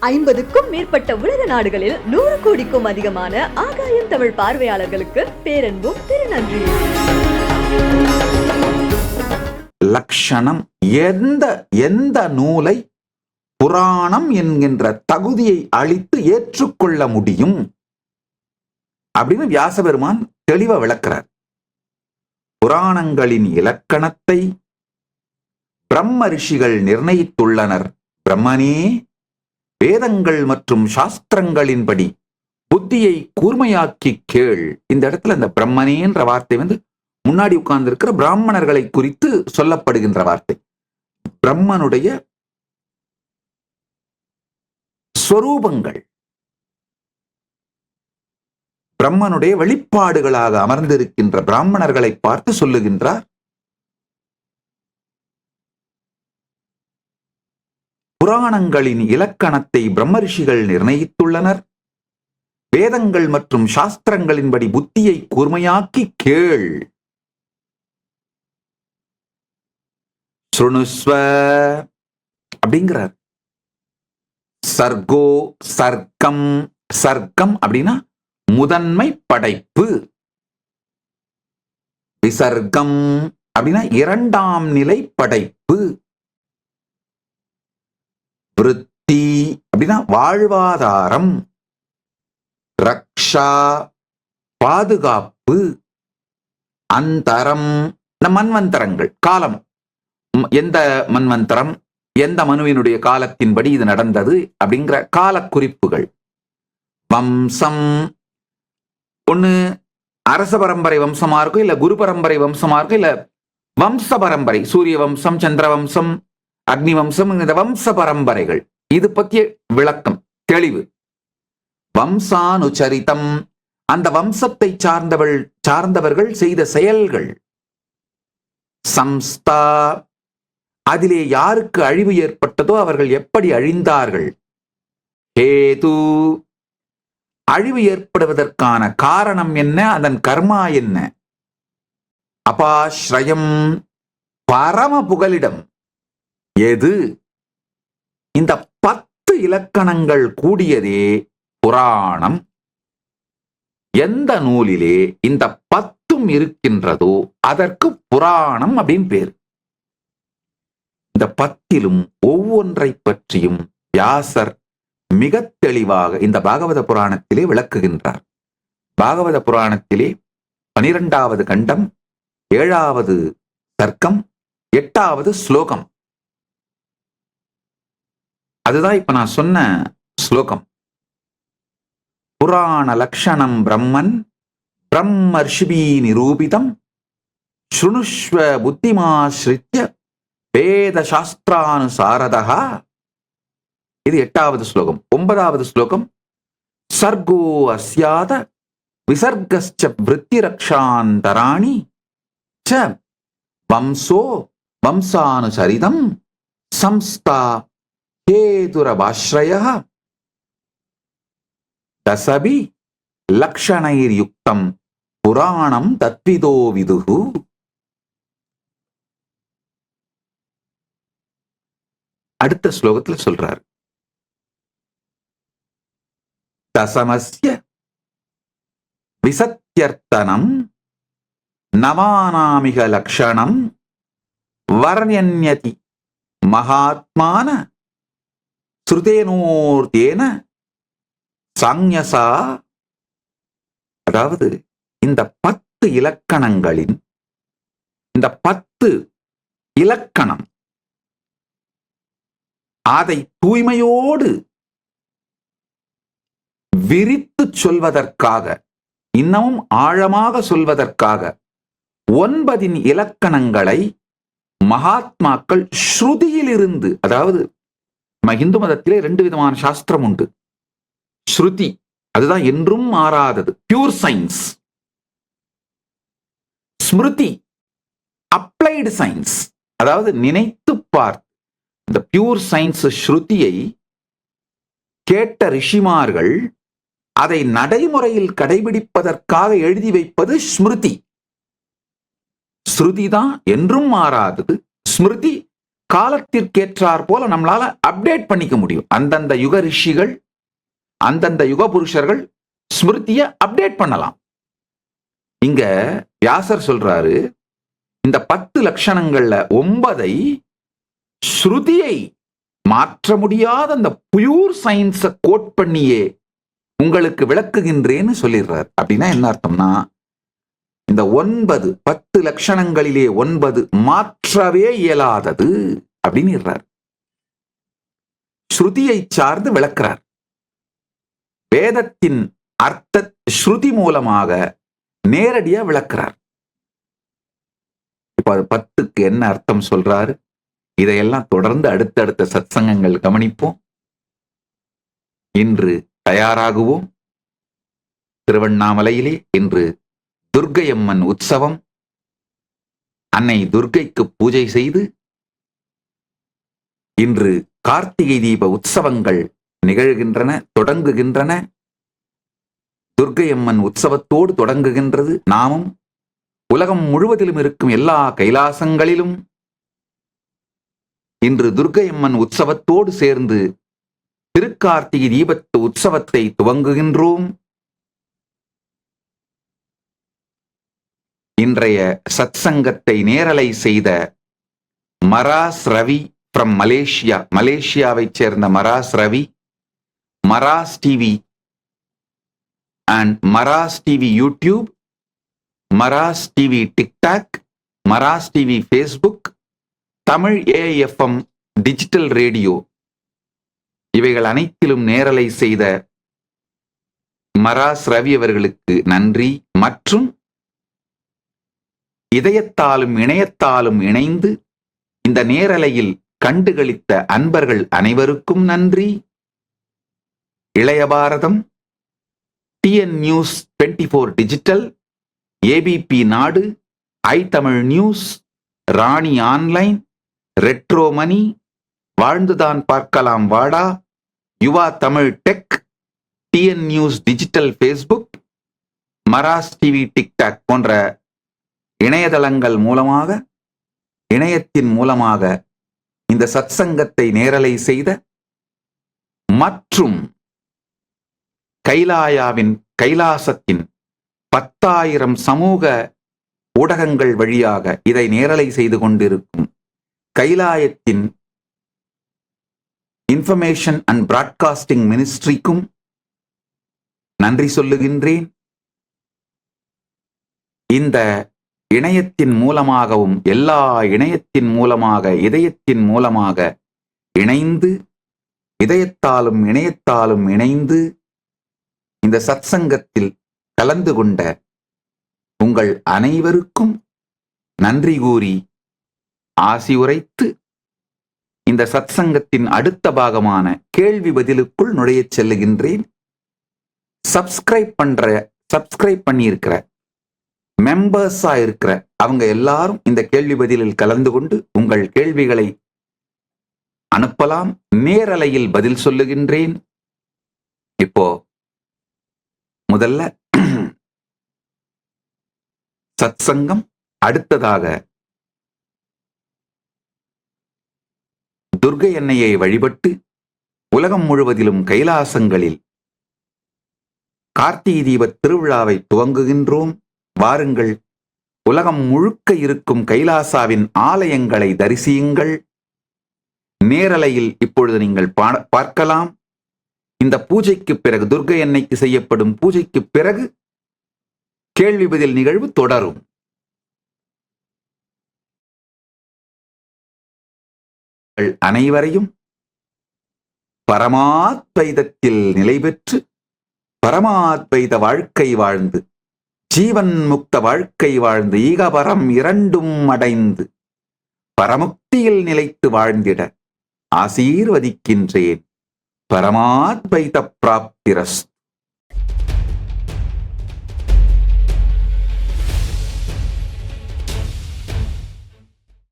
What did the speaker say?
50க்கும் மேற்பட்ட உலக நாடுகளில் 100 கோடிக்கும் அதிகமான ஆகாயம் தமிழ் பார்வையாளர்களுக்கு பேரன்பும் திருநன்றியும். லக்ஷணம் எந்த நூலை புராணம் என்கின்ற தகுதியை அளித்து ஏற்றுக்கொள்ள முடியும் அப்படின்னு வியாசபெருமான் தெளிவா விளக்கிறார். புராணங்களின் இலக்கணத்தை பிரம்ம ரிஷிகள் நிர்ணயித்துள்ளனர். பிரம்மனே வேதங்கள் மற்றும் சாஸ்திரங்களின்படி புத்தியை கூர்மையாக்கி கேள். இந்த இடத்துல இந்த பிரம்மனே என்ற வார்த்தை முன்னாடி உட்கார்ந்து இருக்கிற பிராமணர்களை குறித்து சொல்லப்படுகின்ற வார்த்தை. பிரம்மனுடைய ஸ்வரூபங்கள், பிரம்மனுடைய வெளிப்பாடுகளாக அமர்ந்திருக்கின்ற பிராமணர்களை பார்த்து சொல்லுகின்றார். புராணங்களின் இலக்கணத்தை பிரம்மரிஷிகள் நிர்ணயித்துள்ளனர். வேதங்கள் மற்றும் சாஸ்திரங்களின்படி புத்தியை கூர்மையாக்கி கேள். சுணுஸ்வ அப்படிங்கிறார். சர்கோ சர்க்கம், சர்க்கம் அப்படின்னா முதன்மை படைப்பு. விசர்க்கம் அப்படின்னா இரண்டாம் நிலை படைப்பு. விருத்தி அப்படின்னா வாழ்வாதாரம். ரக்ஷா பாதுகாப்பு. அந்தரம் மன்வந்தரங்கள், காலம். எந்த மன்வந்தரம், எந்த மனுவினுடைய காலத்தின்படி இது நடந்தது அப்படிங்கிற கால குறிப்புகள். வம்சம், ஒண்ணு அரச பரம்பரை வம்சமா இருக்கும், இல்ல குரு பரம்பரை வம்சமா இருக்கும், இல்ல வம்ச பரம்பரை, சூரிய வம்சம், சந்திர வம்சம், அக்னி வம்சம், இந்த வம்ச பரம்பரைகள். இது பற்றிய விளக்கம் தெளிவு. வம்சானுச்சரிதம், அந்த வம்சத்தை சார்ந்தவர்கள் செய்த செயல்கள். சம்ஸ்தா, அதிலே யாருக்கு அழிவு ஏற்பட்டதோ அவர்கள் எப்படி அழிந்தார்கள். ஹேது, அழிவு ஏற்படுவதற்கான காரணம் என்ன, அதன் கர்மா என்ன. அபாஸ்ரயம், பரம புகலிடம் எது. இந்த 10 இலக்கணங்கள் கூடியதே புராணம். எந்த நூலிலே இந்த 10ம் இருக்கின்றதோ அதற்கு புராணம் அப்படின்னு பேர். இந்த 10லும் ஒவ்வொன்றை பற்றியும் வியாசர் மிக தெளிவாக இந்த பாகவத புராணத்திலே விளக்குகின்றார். பாகவத புராணத்திலே 12வது கண்டம், 7வது சர்க்கம், 8வது ஸ்லோகம். அதுதான் இப்ப நான் சொன்ன ஸ்லோகம். புராண லக்ஷணம் பிரம்மன் பிரம்மர்ஷிபி நிரூபிதம் ஸ்ருணுஷ்வ புத்திமாஸ்ரித்ய வேத சாஸ்திரானுசாரதா. இது 8வது ஸ்லோகம். 9வது ஸ்லோகம். சர்கோ அஸ்யாத விசர்கஸ்ச விருத்திரக்ஷாந்தராணி ச வம்சோ வம்சானுசரிதம் சம்ஸ்தா ஹேதுரபாஸ்ரயः தசபி லக்ஷணைர்யுக்தம் புராணம் தத்விதோ விதுஹு. அடுத்த ஸ்லோகத்துல சொல்றார். தசமஸ்ய விசத்யர்த்தனம் நவானாமிக லக்ஷணம் வர்ண்யன்யதி மகாத்மான ஸ்ருதேனோர்த்தேன சஞ்ஞசா. அதாவது இந்த 10 இலக்கணங்களின் இந்த 10 இலக்கணம் அதை தூய்மையோடு விரித்து சொல்வதற்காக, இன்னமும் ஆழமாக சொல்வதற்காக 9 இலக்கணங்களை மகாத்மாக்கள் ஸ்ருதியிலிருந்து, அதாவது இந்து மதத்திலே 2 விதமான சாஸ்திரம் உண்டு. ஸ்ருதி, அதுதான் என்றும் மாறாதது, pure science. Smriti, applied science, அதாவது நினைத்து பார்த்து. இந்த பியூர் சயின்ஸ் ஸ்ருதியை கேட்ட ரிஷிமார்கள் அதை நடைமுறையில் கடைபிடிப்பதற்காக எழுதி வைப்பது ஸ்மிருதி. ஸ்ருதி தான் என்றும் மாறாதது. ஸ்மிருதி காலத்திற்கேற்றார் போல நம்மளால அப்டேட் பண்ணிக்க முடியும். அந்தந்த யுக ரிஷிகள், அந்தந்த யுக புருஷர்கள் ஸ்மிருதியை அப்டேட் பண்ணலாம். இங்க வியாசர் சொல்றாரு, இந்த 10 லட்சணங்கள்ல 9 ஸ்ருதியை மாற்ற முடியாத அந்த பியூர் சயின்ஸை கோட் பண்ணியே உங்களுக்கு விளக்குகின்றேன்னு சொல்லிடுறார். அப்படின்னா என்ன அர்த்தம்னா, இந்த 9 10 லட்சணங்களிலே 9 மாற்றவே இயலாதது அப்படின்னு ஸ்ருதியை சார்ந்து விளக்கிறார். வேதத்தின் அர்த்த ஸ்ருதி மூலமாக நேரடியா விளக்கிறார். இப்ப அது 10க்கு என்ன அர்த்தம் சொல்றாரு, இதையெல்லாம் தொடர்ந்து அடுத்தடுத்த சத்சங்கங்கள் கவனிப்போம். இன்று தயாராகுவோம். திருவண்ணாமலையிலே இன்று துர்க்கையம்மன் உற்சவம். அன்னை துர்க்கைக்கு பூஜை செய்து இன்று கார்த்திகை தீப உற்சவங்கள் நிகழ்கின்றன, தொடங்குகின்றன. துர்க்கையம்மன் உற்சவத்தோடு தொடங்குகின்றது. நாமும் உலகம் முழுவதிலும் இருக்கும் எல்லா கைலாசங்களிலும் இன்று துர்க்கையம்மன் உற்சவத்தோடு சேர்ந்து திருக்கார்த்திகை தீபத்து உற்சவத்தை துவங்குகின்றோம். இன்றைய சத்சங்கத்தை நேரலை செய்த மராஸ் ரவி ஃப்ரம் மலேசியா, மலேசியாவைச் சேர்ந்த Maras Ravi, Maras TV and Maras TV YouTube, Maras TV TikTok, Maras TV Facebook, Tamil AIFM digital radio, இவைகள் அனைத்திலும் நேரலை செய்த மராஸ் ரவி அவர்களுக்கு நன்றி. மற்றும் இதயத்தாலும் இணையத்தாலும் இணைந்து இந்த நேரலையில் கண்டுகளித்த அன்பர்கள் அனைவருக்கும் நன்றி. இளைய பாரதம், TN நியூஸ் 24 டிஜிட்டல், ABP நாடு, ஐதமிழ் news, Rani online, retro Mani, வாழ்ந்துதான் பார்க்கலாம் வாடா, Yuva Tamil tech, TN news digital Facebook, மராஸ் டிவி டிக்டாக் போன்ற இணையதளங்கள் மூலமாக, இணையத்தின் மூலமாக இந்த சத்சங்கத்தை நேரலை செய்த மற்றும் கைலாசத்தின் 10,000 சமூக ஊடகங்கள் வழியாக இதை நேரலை செய்து கொண்டிருக்கும் கைலாயத்தின் இன்ஃபர்மேஷன் அண்ட் பிராட்காஸ்டிங் மினிஸ்ட்ரிக்கும் நன்றி சொல்லுகின்றேன். இந்த இணையத்தின் மூலமாகவும் எல்லா இணையத்தின் மூலமாக இதயத்தின் மூலமாக இணைந்து, இதயத்தாலும் இணையத்தாலும் இணைந்து இந்த சத்சங்கத்தில் கலந்து கொண்ட உங்கள் அனைவருக்கும் நன்றி கூறி ஆசி உரைத்து இந்த சத்சங்கத்தின் அடுத்த பாகமான கேள்வி பதிலுக்குள் நுழையச் செல்லுகின்றேன். சப்ஸ்கிரைப் பண்ணியிருக்கிற மெம்பர்ஸா இருக்கிற அவங்க எல்லாரும் இந்த கேள்வி பதிலில் கலந்து கொண்டு உங்கள் கேள்விகளை அனுப்பலாம். நேரலையில் பதில் சொல்லுகின்றேன். இப்போ முதல்ல சத்சங்கம், அடுத்ததாக துர்க்கை அன்னையை வழிபட்டு உலகம் முழுவதிலும் கைலாசங்களில் கார்த்திகை தீப திருவிழாவை துவங்குகின்றோம். வாருங்கள், உலகம் முழுக்க இருக்கும் கைலாசாவின் ஆலயங்களை தரிசியுங்கள். நேரலையில் இப்பொழுது நீங்கள் பார்க்கலாம். இந்த பூஜைக்கு பிறகு, துர்க்கை அன்னைக்கு செய்யப்படும் பூஜைக்கு பிறகு கேள்வி பதில் நிகழ்வு தொடரும். அனைவரையும் பரமாத்வைதத்தில் நிலை பெற்று பரமாத்வைத வாழ்க்கை வாழ்ந்து ஜீவன் முக்த வாழ்க்கை வாழ்ந்து ஈகபரம் இரண்டும் அடைந்து பரமுக்தியில் நிலைத்து வாழ்ந்திட ஆசீர்வதிக்கின்றேன். பரமாத்வைத பிராப்திரஸ்து.